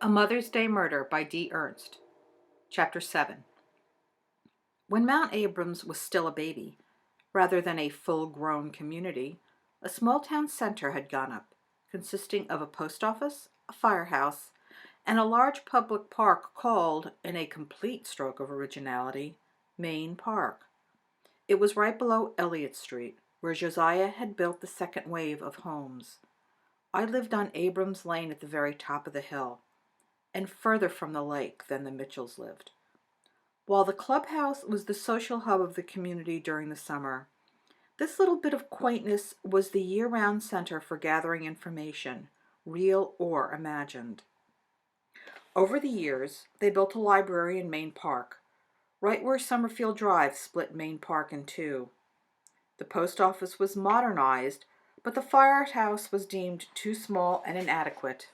A Mother's Day Murder by Dee Ernst. Chapter 7. When Mount Abrams was still a baby, rather than a full-grown community, a small-town center had gone up, consisting of a post office, a firehouse, and a large public park called, in a complete stroke of originality, Main Park. It was right below Elliott Street, where Josiah had built the second wave of homes. I lived on Abrams Lane at the very top of the hill, and further from the lake than the Mitchells lived. While the clubhouse was the social hub of the community during the summer, this little bit of quaintness was the year-round center for gathering information, real or imagined. Over the years, they built a library in Main Park, right where Summerfield Drive split Main Park in two. The post office was modernized, but the firehouse was deemed too small and inadequate.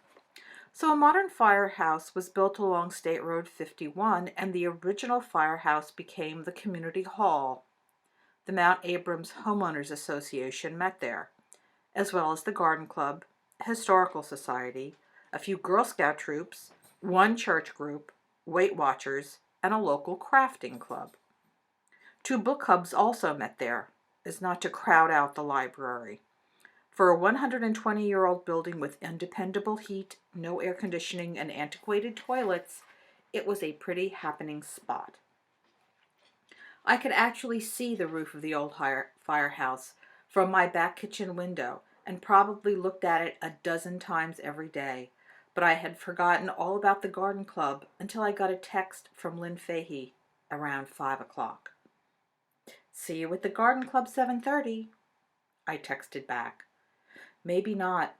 So a modern firehouse was built along State Road 51, and the original firehouse became the community hall. The Mount Abrams Homeowners Association met there, as well as the Garden Club, Historical Society, a few Girl Scout troops, one church group, Weight Watchers, and a local crafting club. Two book clubs also met there, as not to crowd out the library. For a 120-year-old building with undependable heat, no air conditioning, and antiquated toilets, it was a pretty happening spot. I could actually see the roof of the old firehouse from my back kitchen window, and probably looked at it a dozen times every day, but I had forgotten all about the garden club until I got a text from Lynn Fahey around 5 o'clock. "See you at the garden club 7:30, I texted back. "Maybe not.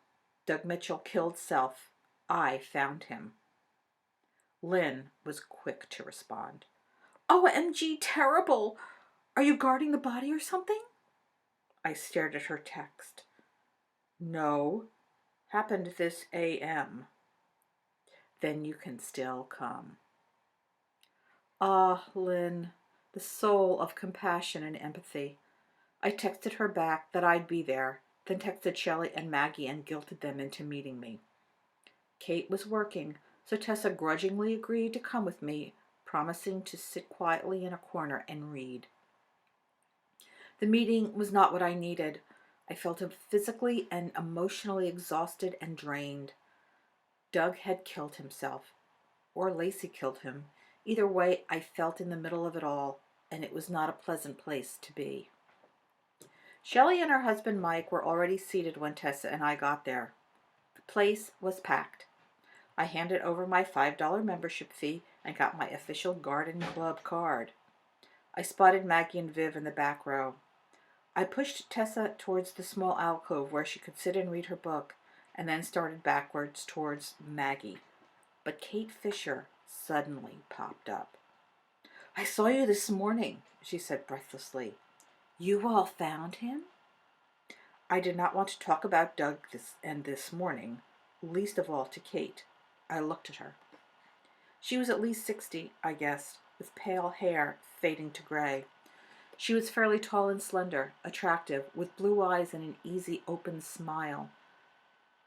Doug Mitchell killed self. I found him." Lynn was quick to respond. "OMG, terrible! Are you guarding the body or something?" I stared at her text. "No. Happened this AM. Then you can still come." Ah, Lynn, the soul of compassion and empathy. I texted her back that I'd be there, then texted Shelley and Maggie and guilted them into meeting me. Kate was working, so Tessa grudgingly agreed to come with me, promising to sit quietly in a corner and read. The meeting was not what I needed. I felt physically and emotionally exhausted and drained. Doug had killed himself, or Lacey killed him. Either way, I felt in the middle of it all, and it was not a pleasant place to be. Shelley and her husband Mike were already seated when Tessa and I got there. The place was packed. I handed over my $5 membership fee and got my official garden club card. I spotted Maggie and Viv in the back row. I pushed Tessa towards the small alcove where she could sit and read her book, and then started backwards towards Maggie. But Kate Fisher suddenly popped up. "I saw you this morning," she said breathlessly. "You all found him?" I did not want to talk about Doug this morning, least of all to Kate. I looked at her. She was at least 60, I guessed, with pale hair fading to gray. She was fairly tall and slender, attractive, with blue eyes and an easy, open smile.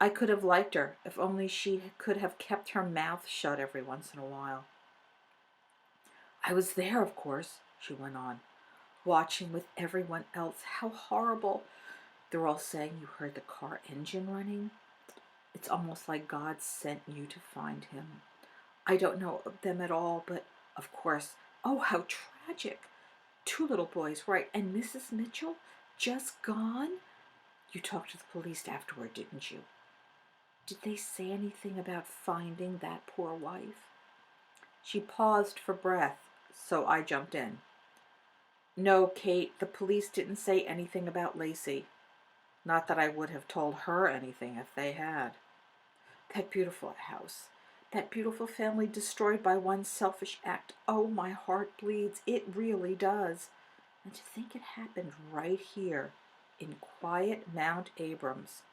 I could have liked her if only she could have kept her mouth shut every once in a while. "I was there, of course," she went on, "watching with everyone else. How horrible. They're all saying you heard the car engine running. It's almost like God sent you to find him. I don't know them at all, but of course, oh, how tragic. 2 little boys, right, and Mrs. Mitchell just gone? You talked to the police afterward, didn't you? Did they say anything about finding that poor wife?" She paused for breath, so I jumped in. "No, Kate, the police didn't say anything about Lacey. Not that I would have told her anything if they had. That beautiful house, that beautiful family destroyed by one selfish act. Oh, my heart bleeds. It really does. And to think it happened right here in quiet Mount Abrams.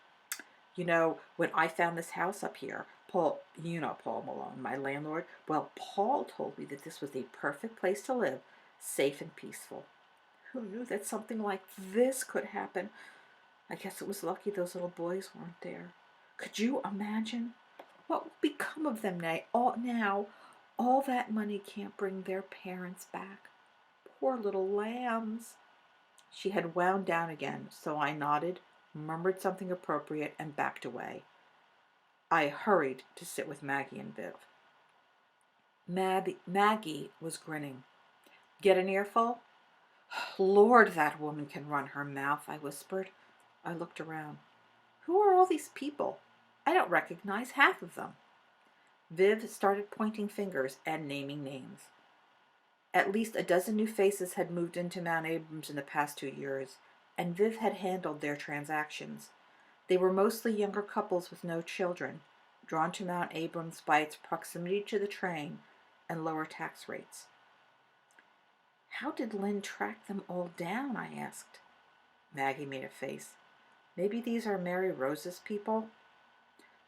You know, when I found this house up here, Paul Malone, my landlord, well, Paul told me that this was a perfect place to live, safe and peaceful. Who knew that something like this could happen? I guess it was lucky those little boys weren't there. Could you imagine? What will become of them now? All that money can't bring their parents back. Poor little lambs. She had wound down again, so I nodded, murmured something appropriate, and backed away. I hurried to sit with Maggie and Viv. Maggie was grinning. Get an earful? Lord, that woman can run her mouth, I whispered. I looked around. Who are all these people? I don't recognize half of them. Viv started pointing fingers and naming names. At least a dozen new faces had moved into Mount Abrams in the past 2 years, and Viv had handled their transactions. They were mostly younger couples with no children, drawn to Mount Abrams by its proximity to the train and lower tax rates. How did Lynn track them all down? I asked. Maggie made a face. Maybe these are Mary Rose's people?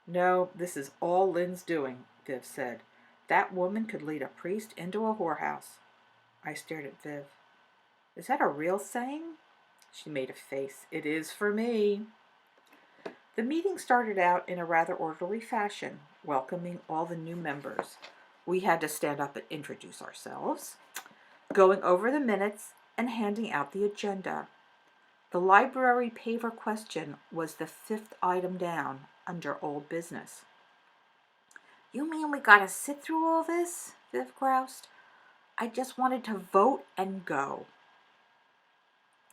No, this is all Lynn's doing, Viv said. That woman could lead a priest into a whorehouse. I stared at Viv. Is that a real saying? She made a face. It is for me. The meeting started out in a rather orderly fashion, welcoming all the new members. We had to stand up and introduce ourselves, going over the minutes and handing out the agenda. The library paver question was the 5th item down under old business. You mean we gotta sit through all this? Viv groused. I just wanted to vote and go.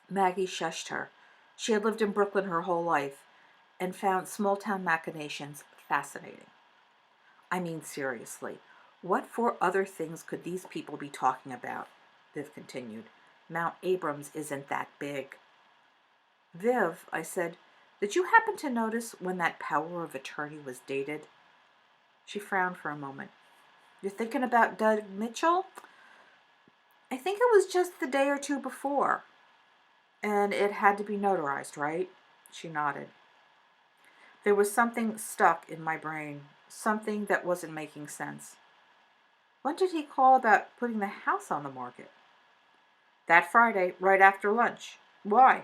Maggie shushed her. She had lived in Brooklyn her whole life and found small-town machinations fascinating. I mean, seriously, what 4 other things could these people be talking about? Viv continued. Mount Abrams isn't that big. Viv, I said, did you happen to notice when that power of attorney was dated? She frowned for a moment. You're thinking about Doug Mitchell? I think it was just the day or 2 before. And it had to be notarized, right? She nodded. There was something stuck in my brain, something that wasn't making sense. When did he call about putting the house on the market? That Friday, right after lunch. Why?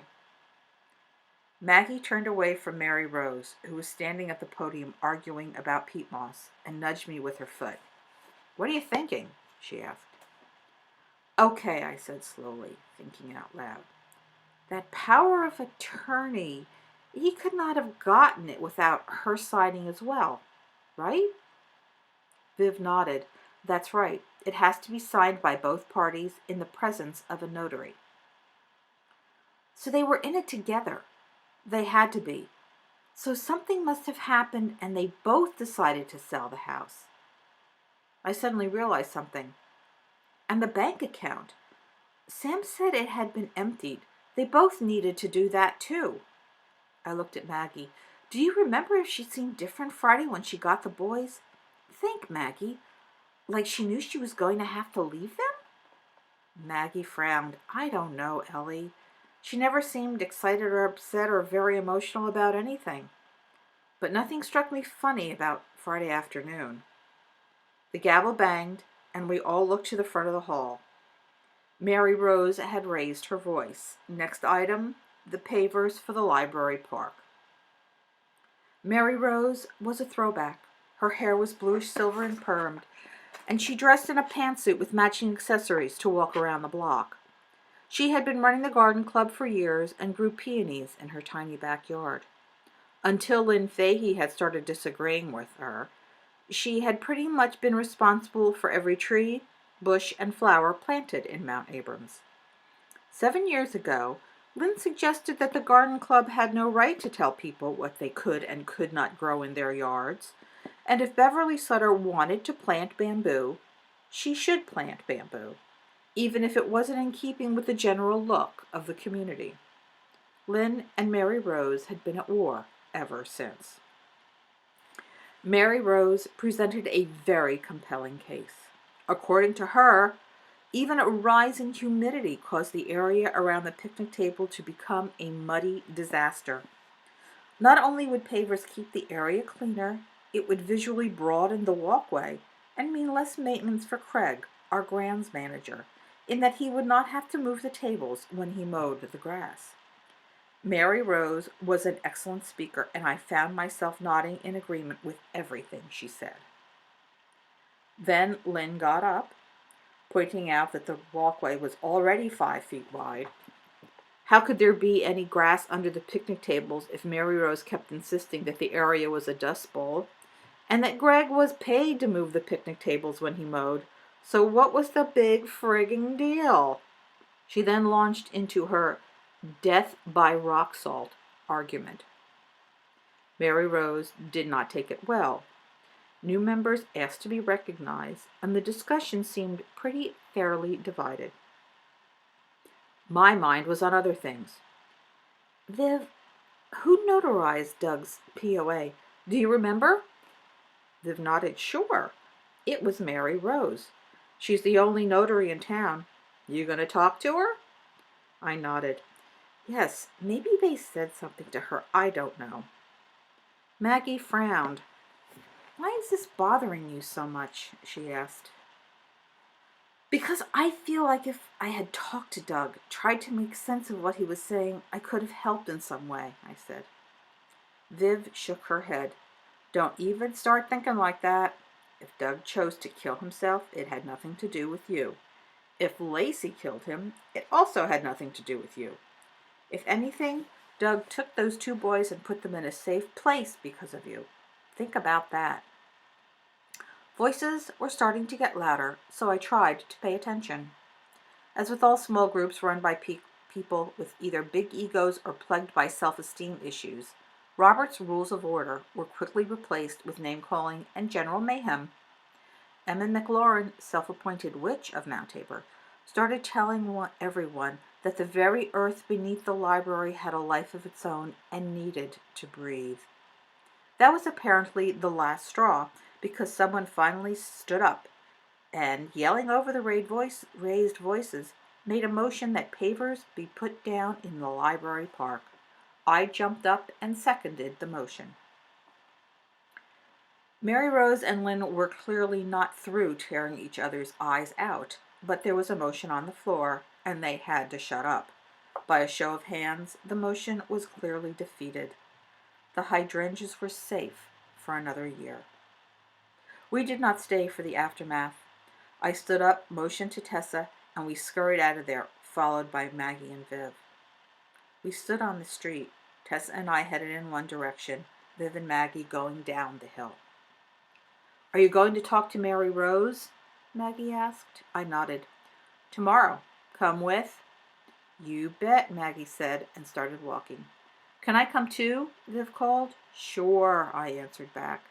Maggie turned away from Mary Rose, who was standing at the podium arguing about peat moss, and nudged me with her foot. What are you thinking? She asked. Okay, I said slowly, thinking out loud. That power of attorney, he could not have gotten it without her signing as well, right? Viv nodded. That's right. It has to be signed by both parties in the presence of a notary. So they were in it together. They had to be. So something must have happened and they both decided to sell the house. I suddenly realized something. And the bank account. Sam said it had been emptied. They both needed to do that too. I looked at Maggie. Do you remember if she seemed different Friday when she got the boys? Think, Maggie. Like she knew she was going to have to leave them? Maggie frowned. I don't know, Ellie. She never seemed excited or upset or very emotional about anything. But nothing struck me funny about Friday afternoon. The gavel banged, and we all looked to the front of the hall. Mary Rose had raised her voice. Next item, the pavers for the library park. Mary Rose was a throwback. Her hair was bluish silver and permed, and she dressed in a pantsuit with matching accessories to walk around the block. She had been running the garden club for years and grew peonies in her tiny backyard. Until Lynn Fahey had started disagreeing with her, she had pretty much been responsible for every tree, bush, and flower planted in Mount Abrams. 7 years ago, Lynn suggested that the garden club had no right to tell people what they could and could not grow in their yards, and if Beverly Sutter wanted to plant bamboo, she should plant bamboo, even if it wasn't in keeping with the general look of the community. Lynn and Mary Rose had been at war ever since. Mary Rose presented a very compelling case. According to her, even a rise in humidity caused the area around the picnic table to become a muddy disaster. Not only would pavers keep the area cleaner, it would visually broaden the walkway and mean less maintenance for Craig, our grounds manager, in that he would not have to move the tables when he mowed the grass. Mary Rose was an excellent speaker, and I found myself nodding in agreement with everything she said. Then Lynn got up, pointing out that the walkway was already 5 feet wide. How could there be any grass under the picnic tables if Mary Rose kept insisting that the area was a dust bowl, and that Greg was paid to move the picnic tables when he mowed? So what was the big frigging deal? She then launched into her death by rock salt argument. Mary Rose did not take it well. New members asked to be recognized, and the discussion seemed pretty fairly divided. My mind was on other things. Viv, who notarized Doug's POA? Do you remember? Viv nodded. Sure. It was Mary Rose. She's the only notary in town. You going to talk to her? I nodded. Yes, maybe they said something to her. I don't know. Maggie frowned. Why is this bothering you so much? She asked. Because I feel like if I had talked to Doug, tried to make sense of what he was saying, I could have helped in some way, I said. Viv shook her head. Don't even start thinking like that. If Doug chose to kill himself, it had nothing to do with you. If Lacey killed him, it also had nothing to do with you. If anything, Doug took those 2 boys and put them in a safe place because of you. Think about that. Voices were starting to get louder, so I tried to pay attention. As with all small groups run by people with either big egos or plagued by self-esteem issues, Robert's rules of order were quickly replaced with name-calling and general mayhem. Emma McLaurin, self-appointed witch of Mount Tabor, started telling everyone that the very earth beneath the library had a life of its own and needed to breathe. That was apparently the last straw, because someone finally stood up and, yelling over the raised voices, made a motion that pavers be put down in the library park. I jumped up and seconded the motion. Mary Rose and Lynn were clearly not through tearing each other's eyes out, but there was a motion on the floor, and they had to shut up. By a show of hands, the motion was clearly defeated. The hydrangeas were safe for another year. We did not stay for the aftermath. I stood up, motioned to Tessa, and we scurried out of there, followed by Maggie and Viv. We stood on the street. Tessa and I headed in one direction, Viv and Maggie going down the hill. Are you going to talk to Mary Rose? Maggie asked. I nodded. Tomorrow. Come with? You bet, Maggie said, and started walking. Can I come too? Viv called. Sure, I answered back.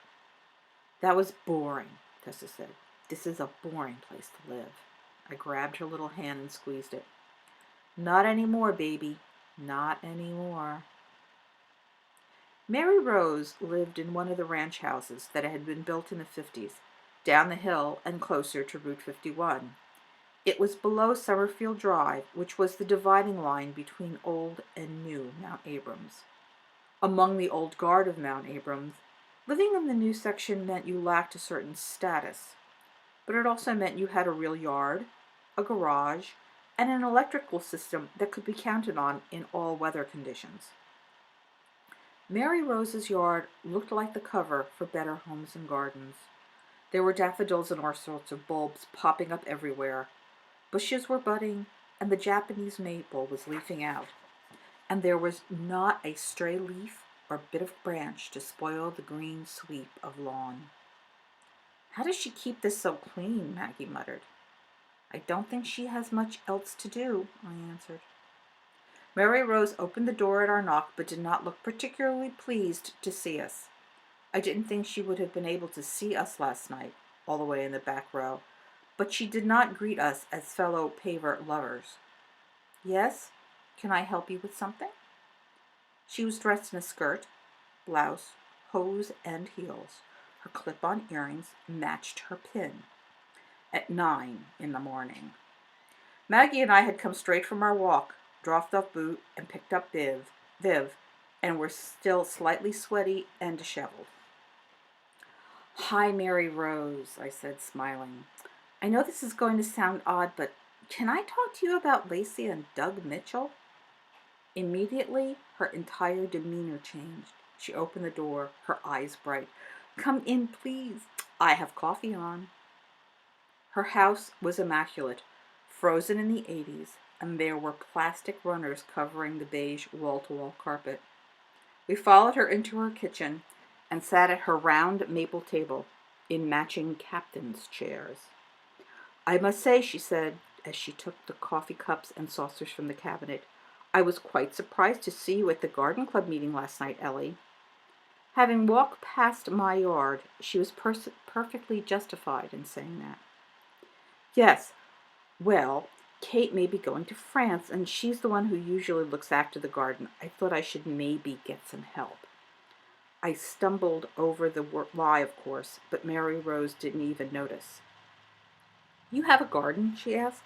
That was boring, Tessa said. This is a boring place to live. I grabbed her little hand and squeezed it. Not anymore, baby. Not anymore. Mary Rose lived in one of the ranch houses that had been built in the 50s, down the hill and closer to Route 51. It was below Summerfield Drive, which was the dividing line between old and new Mount Abrams. Among the old guard of Mount Abrams, living in the new section meant you lacked a certain status, but it also meant you had a real yard, a garage, and an electrical system that could be counted on in all weather conditions. Mary Rose's yard looked like the cover for Better Homes and Gardens. There were daffodils and all sorts of bulbs popping up everywhere. Bushes were budding, and the Japanese maple was leafing out. And there was not a stray leaf or bit of branch to spoil the green sweep of lawn. How does she keep this so clean? Maggie muttered. I don't think she has much else to do, I answered. Mary Rose opened the door at our knock, but did not look particularly pleased to see us. I didn't think she would have been able to see us last night, all the way in the back row, but she did not greet us as fellow paver lovers. Yes? Can I help you with something? She was dressed in a skirt, blouse, hose, and heels. Her clip-on earrings matched her pin. At 9 in the morning. Maggie and I had come straight from our walk, dropped off Boot, and picked up Viv, and were still slightly sweaty and disheveled. Hi, Mary Rose, I said, smiling. I know this is going to sound odd, but can I talk to you about Lacey and Doug Mitchell? Immediately, her entire demeanor changed. She opened the door, her eyes bright. "Come in, please. I have coffee on." Her house was immaculate, frozen in the 80s, and there were plastic runners covering the beige wall-to-wall carpet. We followed her into her kitchen and sat at her round maple table in matching captain's chairs. "I must say," she said, as she took the coffee cups and saucers from the cabinet, "I was quite surprised to see you at the garden club meeting last night, Ellie." Having walked past my yard, she was perfectly justified in saying that. "Yes, well, Kate may be going to France, and she's the one who usually looks after the garden. I thought I should maybe get some help." I stumbled over the why, of course, but Mary Rose didn't even notice. "You have a garden?" she asked.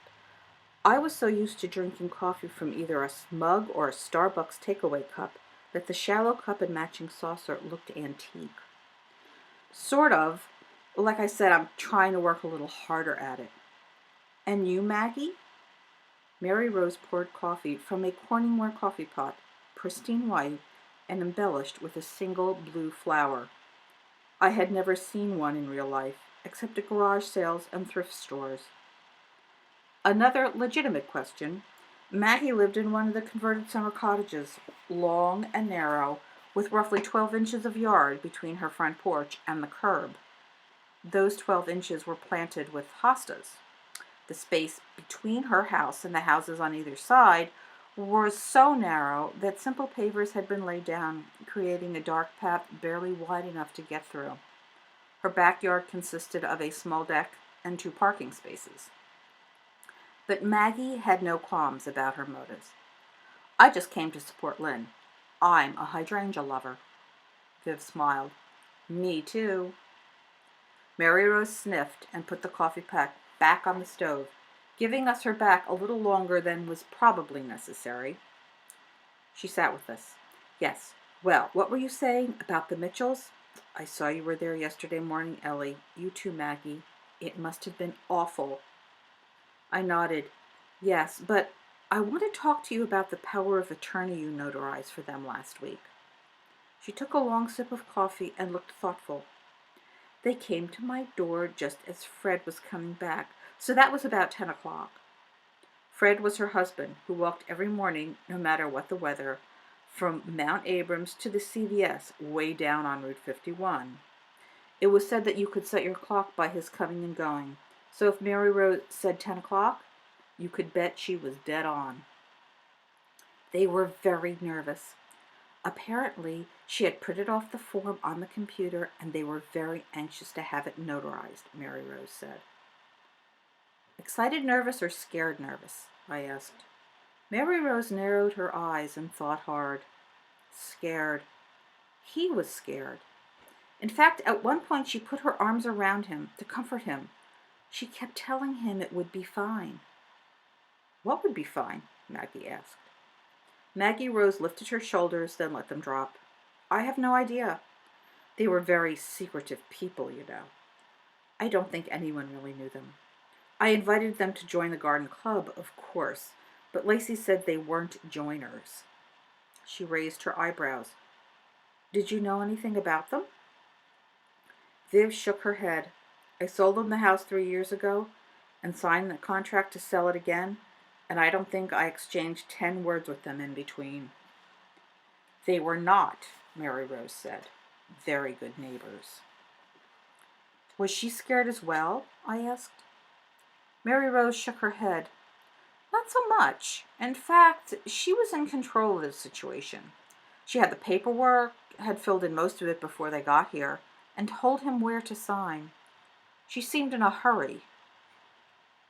I was so used to drinking coffee from either a mug or a Starbucks takeaway cup that the shallow cup and matching saucer looked antique. "Sort of. Like I said, I'm trying to work a little harder at it." "And you, Maggie?" Mary Rose poured coffee from a Corningware coffee pot, pristine white, and embellished with a single blue flower. I had never seen one in real life, except at garage sales and thrift stores. Another legitimate question. Maggie lived in one of the converted summer cottages, long and narrow, with roughly 12 inches of yard between her front porch and the curb. Those 12 inches were planted with hostas. The space between her house and the houses on either side was so narrow that simple pavers had been laid down, creating a dark path barely wide enough to get through. Her backyard consisted of a small deck and 2 parking spaces. But Maggie had no qualms about her motives. "I just came to support Lynn. I'm a hydrangea lover." Viv smiled. "Me too." Mary Rose sniffed and put the coffee pot back on the stove, giving us her back a little longer than was probably necessary. She sat with us. "Yes, well, what were you saying about the Mitchells?" "I saw you were there yesterday morning, Ellie. You too, Maggie. It must have been awful." I nodded. "Yes, but I want to talk to you about the power of attorney you notarized for them last week." She took a long sip of coffee and looked thoughtful. "They came to my door just as Fred was coming back, so that was about 10 o'clock. Fred was her husband, who walked every morning, no matter what the weather, from Mount Abrams to the CVS, way down on Route 51. It was said that you could set your clock by his coming and going, so if Mary Rose said 10 o'clock, you could bet she was dead on." They were very nervous. Apparently, she had printed off the form on the computer, and they were very anxious to have it notarized, Mary Rose said. "Excited nervous or scared nervous?" I asked. Mary Rose narrowed her eyes and thought hard. Scared. He was scared. In fact, at one point she put her arms around him to comfort him. She kept telling him it would be fine. "What would be fine?" Maggie asked. Maggie Rose lifted her shoulders, then let them drop. "I have no idea. They were very secretive people, you know. I don't think anyone really knew them. I invited them to join the garden club, of course, but Lacey said they weren't joiners." She raised her eyebrows. "Did you know anything about them?" Viv shook her head. "I sold them the house 3 years ago and signed the contract to sell it again, and I don't think I exchanged 10 words with them in between." "They were not," Mary Rose said, "very good neighbors." "Was she scared as well?" I asked. Mary Rose shook her head. "Not so much. In fact, she was in control of the situation. She had the paperwork, had filled in most of it before they got here, and told him where to sign. She seemed in a hurry."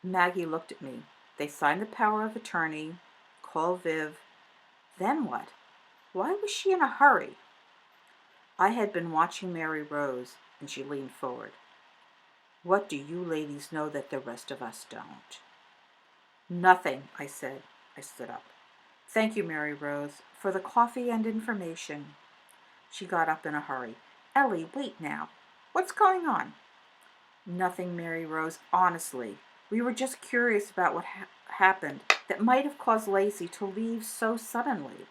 Maggie looked at me. "They signed the power of attorney, called Viv. Then what? Why was she in a hurry?" I had been watching Mary Rose, and she leaned forward. "What do you ladies know that the rest of us don't?" "Nothing," I said. I stood up. "Thank you, Mary Rose, for the coffee and information." She got up in a hurry. "Ellie, wait now. What's going on?" "Nothing, Mary Rose, honestly. We were just curious about what happened that might have caused Lacey to leave so suddenly."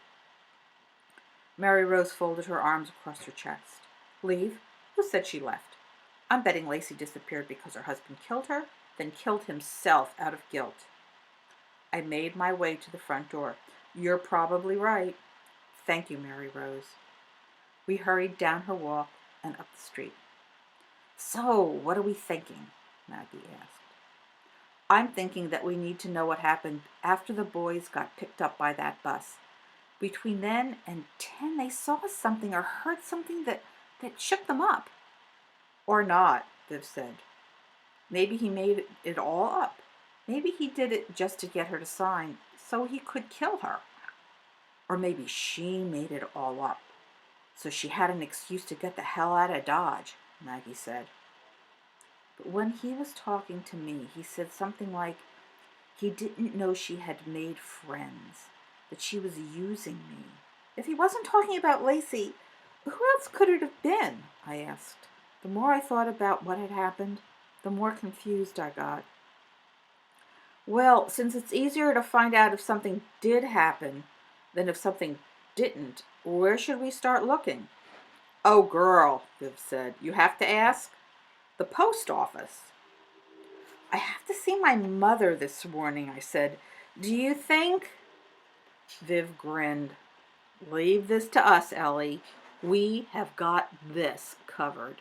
Mary Rose folded her arms across her chest. Leave? Who said she left? I'm betting Lacey disappeared because her husband killed her, then killed himself out of guilt. I made my way to the front door. You're probably right. Thank you, Mary Rose. We hurried down her walk and up the street. So, what are we thinking? Maggie asked. I'm thinking that we need to know what happened after the boys got picked up by that bus. Between then and 10, they saw something or heard something that shook them up. Or not, Viv said. Maybe he made it all up. Maybe he did it just to get her to sign so he could kill her. Or maybe she made it all up so she had an excuse to get the hell out of Dodge, Maggie said. But when he was talking to me, he said something like he didn't know she had made friends, that she was using me. If he wasn't talking about Lacey, who else could it have been? I asked. The more I thought about what had happened, the more confused I got. Well, since it's easier to find out if something did happen than if something didn't, where should we start looking? Oh, girl, Viv said. You have to ask? The post office. I have to see my mother this morning, I said. Do you think? Viv grinned. Leave this to us, Ellie. We have got this covered.